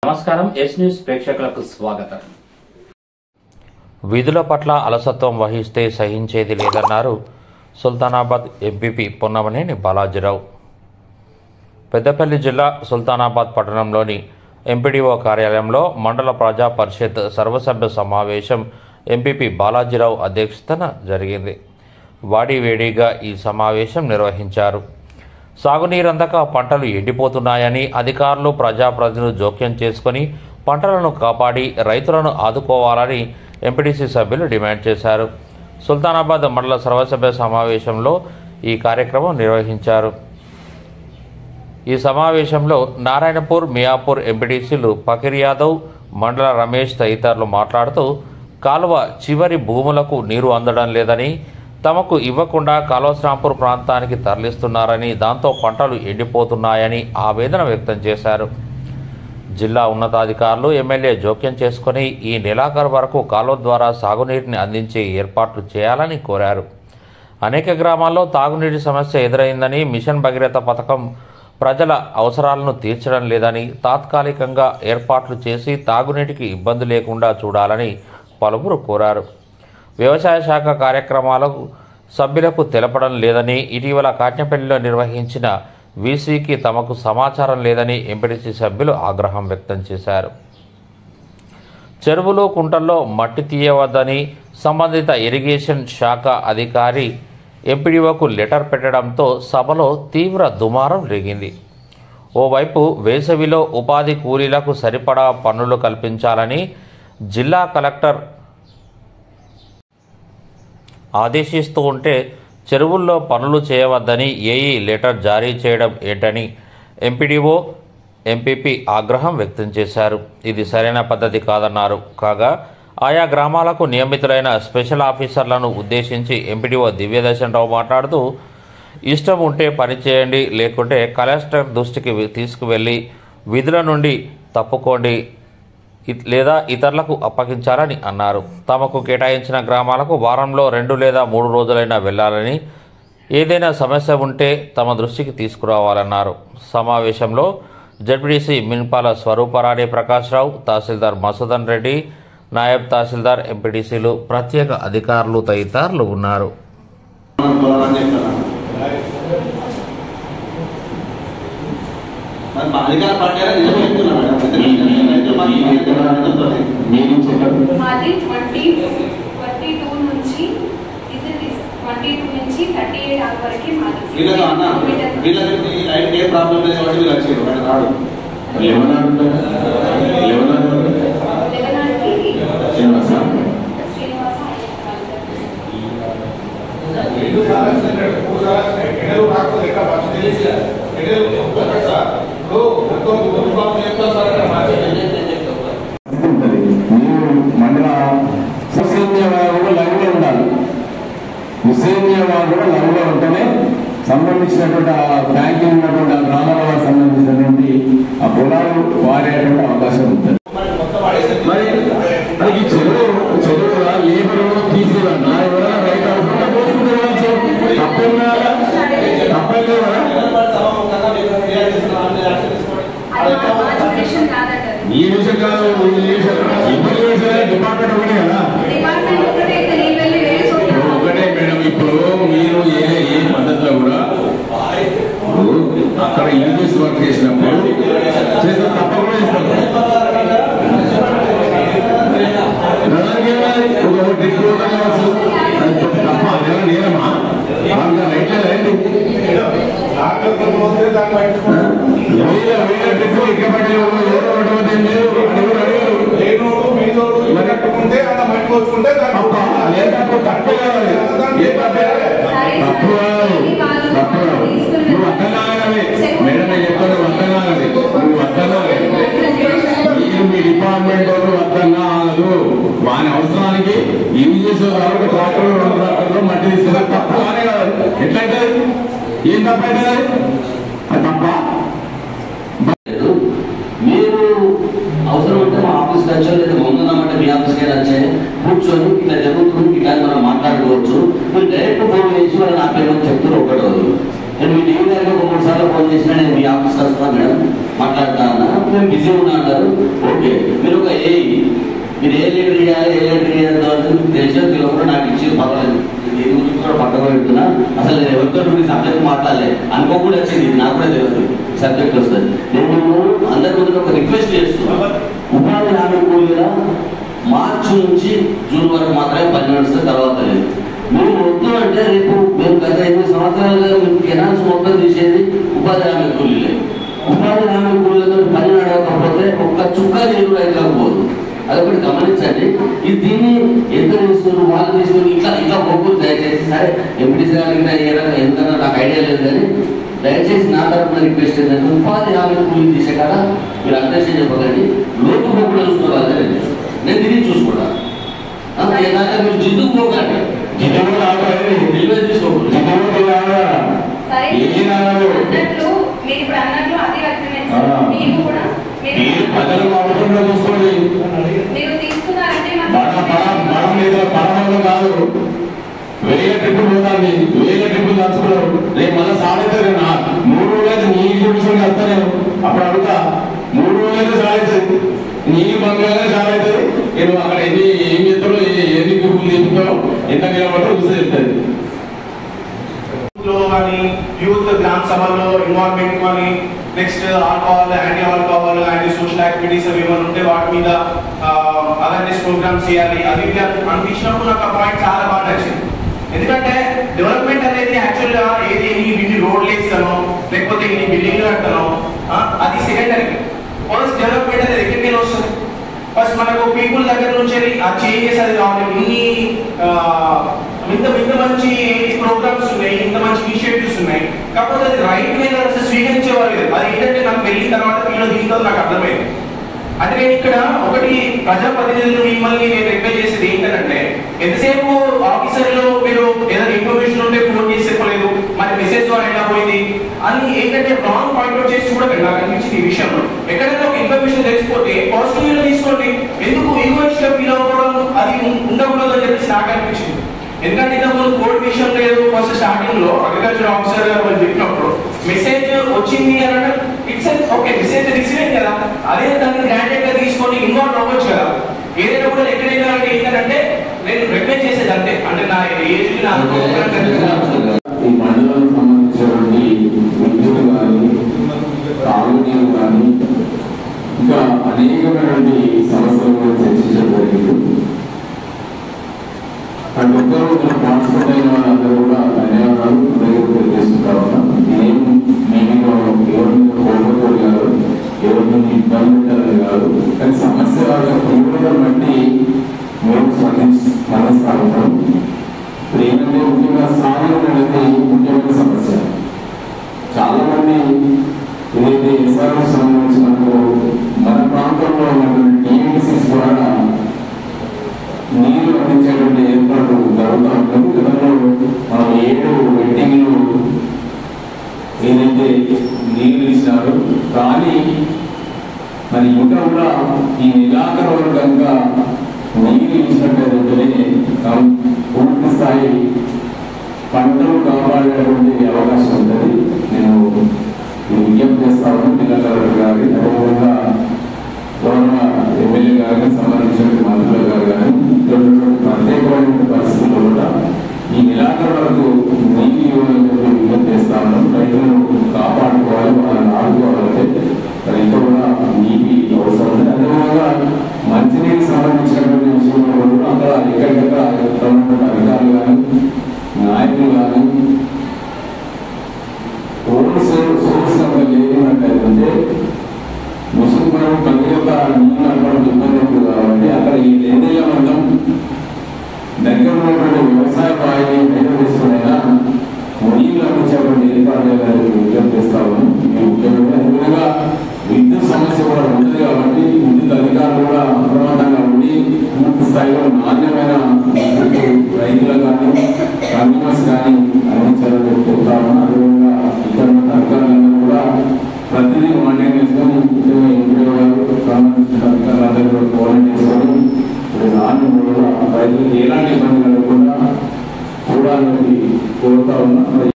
నమస్కారం yes news ప్రేక్షకులకు స్వాగతం. విధుల పట్ల అలసత్వం వహిస్తే సహించేది లేదన్నారు సుల్తానాబాద్ ఎంపీపీ పొన్నమనేని బాలాజీరావు. పెద్దపల్లి జిల్లా సుల్తానాబాద్ పట్టణంలోని ఎంపీడీఓ కార్యాలయంలో మండల ప్రజా పరిషత్ సర్వసభ్య సమావేశం ఎంపీపీ బాలాజీరావు అధ్యక్షతన జరిగింది. వాడివేడిగా ఈ సమావేశం నిర్వహించారు. సాగునీరందక పంటలు ఎండిపోతున్నాయని అధికారులు ప్రజాప్రతినిధులు జోక్యం చేసుకుని పంటలను కాపాడి రైతులను ఆదుకోవాలని ఎంపీటీసీ సభ్యులు డిమాండ్ చేశారు. సుల్తానాబాద్ మండల సర్వసభ్య సమావేశంలో ఈ కార్యక్రమం నిర్వహించారు. ఈ సమావేశంలో నారాయణపూర్, మియాపూర్ ఎంపీటీసీలు ఫకీర్ యాదవ్, మండల రమేష్ తదితరులు మాట్లాడుతూ కాలువ చివరి భూములకు నీరు అందడం లేదని, తమకు ఇవ్వకుండా కాలువశ్రాంపూర్ ప్రాంతానికి తరలిస్తున్నారని, దాంతో పంటలు ఎండిపోతున్నాయని ఆవేదన వ్యక్తం చేశారు. జిల్లా ఉన్నతాధికారులు, ఎమ్మెల్యే జోక్యం చేసుకుని ఈ నెలాఖరు వరకు కాలువ ద్వారా సాగునీటిని అందించే ఏర్పాట్లు చేయాలని కోరారు. అనేక గ్రామాల్లో తాగునీటి సమస్య ఎదురైందని, మిషన్ భగీరథ పథకం ప్రజల అవసరాలను తీర్చడం లేదని, తాత్కాలికంగా ఏర్పాట్లు చేసి తాగునీటికి ఇబ్బంది లేకుండా చూడాలని పలువురు కోరారు. వ్యవసాయ శాఖ కార్యక్రమాలకు సభ్యులకు తెలపడం లేదని, ఇటీవల కాట్నపల్లిలో నిర్వహించిన వీసీకి తమకు సమాచారం లేదని ఎంపీటీసీ సభ్యులు ఆగ్రహం వ్యక్తం చేశారు. చెరువులు, కుంటల్లో మట్టి తీయవద్దని సంబంధిత ఇరిగేషన్ శాఖ అధికారి ఎంపీడీఓకు లెటర్ పెట్టడంతో సభలో తీవ్ర దుమారం రేగింది. ఓవైపు వేసవిలో ఉపాధి కూలీలకు సరిపడా పన్నులు కల్పించాలని జిల్లా కలెక్టర్ ఆదేశిస్తూ ఉంటే చెరువుల్లో పనులు చేయవద్దని ఏఈ లెటర్ జారీ చేయడం ఏంటని ఎంపీడీఓ, ఎంపీపీ ఆగ్రహం వ్యక్తం చేశారు. ఇది సరైన పద్ధతి కాదన్నారు. కాగా ఆయా గ్రామాలకు నియమితులైన స్పెషల్ ఆఫీసర్లను ఉద్దేశించి ఎంపీడీఓ దివ్యదర్శన్ రావు మాట్లాడుతూ, ఇష్టం ఉంటే పని చేయండి, లేకుంటే కలెక్టర్ దృష్టికి తీసుకువెళ్ళి విధుల నుండి తప్పుకోండి లేదా ఇతరులకు అప్పగించాలని అన్నారు. తమకు కేటాయించిన గ్రామాలకు వారంలో 2 లేదా 3 రోజులైనా వెళ్లాలని, ఏదైనా సమస్య ఉంటే తమ దృష్టికి తీసుకురావాలన్నారు. సమావేశంలో జడ్పీటీసీ మిన్పాల స్వరూపరాణి ప్రకాశ్రావు, తహసీల్దార్ మసూదన్ రెడ్డి, నాయబ్ తహసీల్దార్, ఎంపీటీసీలు, ప్రత్యేక అధికారులు తదితరులు ఉన్నారు. మాది 22 నుంచి 38 ఆర్ వరకు మాది ఏ ప్రాబ్లం లేదు కాబట్టి మీరు వచ్చారు. రాడు కూడా లైవ్లో ఉంటేనే సంబంధించినటువంటి ఆ బ్యాంకింగ్ ఉన్నటువంటి ఆ గ్రామాలకు సంబంధించినటువంటి ఆ పొలాలు వాడేటువంటి అవకాశం ఉంటుంది. మరి మనకి చెరువు లేబర్ తీసుకురా ఎవరైనా రైతు అవసరం ఈ విషయం కాదు, డిపార్ట్మెంట్ ఒకటే కదా. ఒకటే మేడం, ఇప్పుడు మీరు ఏ పద్ధతిలో కూడా అక్కడ ఇంగ్లీష్ వర్క్ చేసినప్పుడు చేసిన తప్పకుండా ఇస్తారు. తప్ప నేరమా రైట్లే రండి. నువ్వు అర్థనాలి మేడం, నేను చెప్తాను అర్థనాలి. నువ్వు అర్థనాలి, మీరు మీ డిపార్ట్మెంట్ అర్థనాలు. వాని అవసరానికి ఇవి చేసే వాళ్ళకి ట్రాక్టర్లు మట్టి తీసుకున్నారు. తప్పు వానే కాదు. ఎట్లయితే ఏం తప్పైతే అది తప్ప. మీరు అవసరం ఉంటే మా ఆఫీస్కి వచ్చారు, లేదా ముందున్నామంటే మీ ఆఫీస్కి వచ్చే కూర్చొని ఇట్లా జరుగుతుంది, ఇట్లా మనం మాట్లాడుకోవచ్చు. మీరు డైరెక్ట్ ఫోన్ చేసి వాళ్ళు నా పేరు చెప్తారు. ఒకటో నేను మీ టీవీ గారికి 3 సార్లు ఫోన్ చేసినా నేను మీ ఆఫీస్కి వస్తున్నా మేడం, మాట్లాడతా అన్నా, మేము బిజీ ఉన్నా అన్నారు. మీరు ఏ లీటర్ ఇవ్వాలి ఏ లీటర్ ఇవ్వాలి మీకు తెలిసిన తెలియకుండా నాకు ఇచ్చి పర్వాలేదు ఏ గురించి కూడా పక్కన పెడుతున్నా. అసలు నేను ఎవరితో సబ్జెక్ట్ మాట్లాడలే అనుకోకుండా వచ్చింది, నాకు కూడా తెలియదు సబ్జెక్ట్ వస్తుంది. నేను అందరి ముందు ఒక రిక్వెస్ట్ చేస్తున్నాను, ఉపాధి హామీ కూలీల మార్చి నుంచి జూన్ వరకు మాత్రమే పని నడుస్తుంది, తర్వాత లేదు. మేము వద్దు అంటే రేపు మేము గత 8 సంవత్సరాలుగా మేము కెనాల్స్ మొత్తం తీసేది ఉపాధి హామీ కూలీలే. ఉపాధి హామీ కూలీలతో పని నడవకపోతే ఒక్క చుక్క నీరు అయిపోదు. అదొకటి గమనించండి. దీన్ని ఎంత తీసుకున్నారు వాళ్ళు తీసుకుని ఇట్లా ఒక్కరు దయచేసి, సరే ఎంపీటీసీ గారికి ఎందుకన్నా నాకు ఐడియా లేదు కానీ దయచేసి నా తరఫున రిక్వెస్ట్ ఏంటంటే ఉపాధి హామీ కూలీలు తీసే కదా మీరు అధ్యక్షం చెప్పకండి, లోటు పోకుండా చూసుకోవాలి. నేను తిరిగి చూసుకుంటా మీరు జిద్దుకు పోకండి, నిల్వ తీసుకోకూడదు. సరే అన్నట్లు మీరు ఇప్పుడు అన్నట్లు అది మీకు కూడా మీరు తీసుకున్నారంటే కాదు వేల ట్రిప్పులు పోతాంది, వేల ట్రిప్పులు దాచుకున్నారు. రేపు మళ్ళీ సాధిస్తారు 3 రోజులైతే నీళ్ళు చూసుకొని వస్తాను. అప్పుడు అడుగుతా 3 రోజులైతే సాధిస్తుంది, నీళ్ళు బంగానే సాధవుతుంది. నేను అక్కడ ఏం చేస్తారో ఎన్ని గ్రూపులు తిప్పుతారో ఎంత నిలబడతారో చూస్తే చెప్తుంది. కానీ యూత్ గ్రామ సభలో ఇన్వాల్వ్మెంట్ కానీ next alcohol, anti alcohol, anti social activities అవి ఏమైనా ఉంటే వాటి మీద అవేర్నెస్ ప్రోగ్రామ్స్ చేయాలి. అది అనిపించినప్పుడు నాకు ఆ పాయింట్ చాలా బాగా నచ్చింది. ఎందుకంటే డెవలప్మెంట్ అనేది యాక్చువల్గా ఏది ఇన్ని రోడ్లు వేస్తానో లేకపోతే ఇన్ని బిల్డింగ్లు కట్టానో అది సెకండరీ. ఫస్ట్ డెవలప్మెంట్ అనేది ఎక్కడికి వస్తుంది, ఫస్ట్ మనకు పీపుల్ దగ్గర నుంచి ఆ చేంజెస్ అది కావాలి. ఇంత మంచి ప్రోగ్రామ్స్ ఉన్నాయి, ఇంత మంచి ఇనిషియేటివ్స్ ఉన్నాయి, కాకపోతే అది రైట్ మీద స్వీకరించేవారు లేదు. అది ఏంటంటే నాకు వెళ్ళిన తర్వాత వీళ్ళు దీంతో నాకు అర్థమైంది. అంటే నేను ఇక్కడ ఒకటి ప్రజాప్రతినిధులు మిమ్మల్ని నేను రిక్వెస్ట్ చేసేది ఏంటంటే, ఎంతసేపు ఆఫీసర్లు మీరు ఏదైనా ఇన్ఫర్మేషన్ ఉంటే ఫోన్ చేసి చెప్పలేదు, మరి మెసేజ్ ద్వారా ఎలా పోయింది అని ఏంటంటే రాంగ్ పాయింట్ అవుట్ చేసి చూడకండి. నాకు అనిపించింది ఈ విషయంలో ఎక్కడైనా ఒక ఇన్ఫర్మేషన్ తెలిసిపోతే పాజిటివ్ తీసుకోండి, ఎందుకు ఈగోయిస్ట్గా ఫీల్ అవ్వడం అది ఉండకూడదు అని చెప్పేసి నాకు అనిపించింది. ఎందుకంటే ఇంతకుముందు కోడ్ విషయం లేదు. ఫస్ట్ స్టార్టింగ్ లో అగ్రికల్చర్ ఆఫీసర్ గారు వాళ్ళు చెప్పినప్పుడు మెసేజ్ వచ్చింది అని అంటే ఇట్స్ ఓకే, మెసేజ్ రిసీవ్ అయింది కదా, అదే దాన్ని గ్రాంటెడ్ గా తీసుకొని ఇన్వాల్వ్ అవ్వచ్చు కదా. ఏదైనా కూడా ఎక్కడైనా ఏంటంటే నేను రిక్వెస్ట్ చేసేది అంతే, అంటే నా ఏజ్ ఈ మండలానికి సంబంధించినటువంటి విద్యుత్ కానీ తాగునీరు కానీ ఇంకా అనేకమైనటువంటి సమస్యలు కూడా చర్చించడం జరిగింది. ప్రతి ఒక్కరు పార్టిసిపేట్ అయిన వాళ్ళందరూ కూడా ధన్యవాదాలు తెలియజేస్తుంటా ఉన్నాం. ఇదేం మీ మీద ఎవరి మీద కోల్పోతుంది కాదు, ఎవరి మీద ఇబ్బంది పెట్టాలని కాదు, కానీ సమస్య వాళ్ళ తీవ్రతను బట్టి మేము స్పందిస్తూ ఉంటాం. ఇప్పుడు ఏంటంటే ముఖ్యంగా సాగునీరు అనేది ముఖ్యమైన సమస్య. చాలా మంది ఏదైతే ఎస్ఆర్ఎఫ్ సంబంధించినప్పుడు మన ప్రాంతంలో ఉన్నటువంటి టీఎన్టీసీస్ ద్వారా నీళ్లు అందించేటువంటి ఏర్పాటు జరుగుతూ ఉంటుంది. గతంలో మనం 7 వెట్టింగ్లు ఏదైతే నీళ్లు ఇచ్చినారు, కానీ మరి ఇంకా కూడా ఈ నెలాఖరు వరకు కనుక నీళ్లు ఇచ్చినట్లయితే పూర్తి స్థాయి పంటలు కాపాడేటువంటి అవకాశం ఉంటుంది. నేను విజ్ఞప్తి చేస్తాను జిల్లా గారి, అదేవిధంగా గౌరవ ఎమ్మెల్యే గారిని సంబంధించిన మంత్రుల గారు కానీ ప్రత్యేకమైన పరిస్థితుల్లో కూడా ఈ నెలాఖరు వరకు నీటి ఇవ్వాలని చెప్పి విజ్ఞప్తి చేస్తా ఉన్నాం. రైతులను కాపాడుకోవాలి, వాళ్ళని ఆడుకోవాలంటే రైతు కూడా నీటి అవసరం ఉంది. అదేవిధంగా మంచినీటికి సంబంధించినటువంటి విషయంలో కూడా అక్కడ ఎక్కడికక్కడ అధికారులు కానీ నాయకులు కానీ సోర్స్ లేకున్నట్టయితే మిషన్ మనం ప్రతి ఒక్క నీళ్ళు నడపడం ఇబ్బంది అవుతుంది. కాబట్టి అక్కడ ఈ 2 ఏళ్ల మందం దగ్గర ఉన్నటువంటి వ్యవసాయ బాయిని హైదరాబాద్ తీసుకునైనా నీళ్లు అందించేటువంటి ఏర్పాటు చేయాలని విజ్ఞప్తి చేస్తాము. ముఖ్యమైన అదేవిధంగా విద్యుత్ సమస్య కూడా ఉంటుంది కాబట్టి విద్యుత్ అధికారులు కూడా అప్రమత్తంగా ఉండి పూర్తి స్థాయిలో నాణ్యమైన రైతులకు కానీ కన్జ్యూమర్స్ కానీ అందించాలని చెప్తాము. అదేవిధంగా